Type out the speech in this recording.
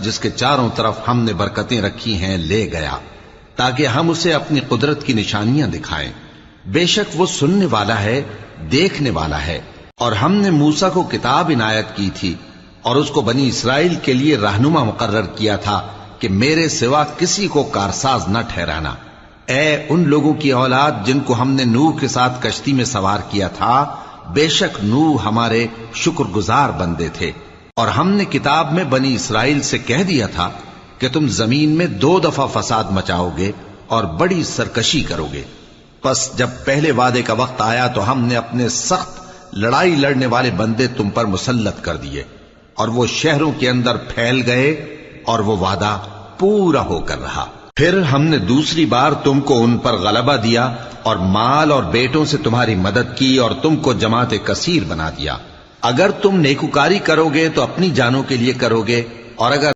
جس کے چاروں طرف ہم نے برکتیں رکھی ہیں لے گیا تاکہ ہم اسے اپنی قدرت کی نشانیاں دکھائیں۔ بے شک وہ سننے والا ہے، دیکھنے والا ہے۔ اور ہم نے موسیٰ کو کتاب عنایت کی تھی اور اس کو بنی اسرائیل کے لیے رہنما مقرر کیا تھا کہ میرے سوا کسی کو کارساز نہ ٹھہرانا۔ اے ان لوگوں کی اولاد جن کو ہم نے نوح کے ساتھ کشتی میں سوار کیا تھا، بے شک نوح ہمارے شکر گزار بندے تھے۔ اور ہم نے کتاب میں بنی اسرائیل سے کہہ دیا تھا کہ تم زمین میں 2 دفعہ فساد مچاؤ گے اور بڑی سرکشی کرو گے۔ پس جب پہلے وعدے کا وقت آیا تو ہم نے اپنے سخت لڑائی لڑنے والے بندے تم پر مسلط کر دیے، اور وہ شہروں کے اندر پھیل گئے، اور وہ وعدہ پورا ہو کر رہا۔ پھر ہم نے دوسری بار تم کو ان پر غلبہ دیا اور مال اور بیٹوں سے تمہاری مدد کی اور تم کو جماعت کثیر بنا دیا۔ اگر تم نیکوکاری کرو گے تو اپنی جانوں کے لیے کرو گے، اور اگر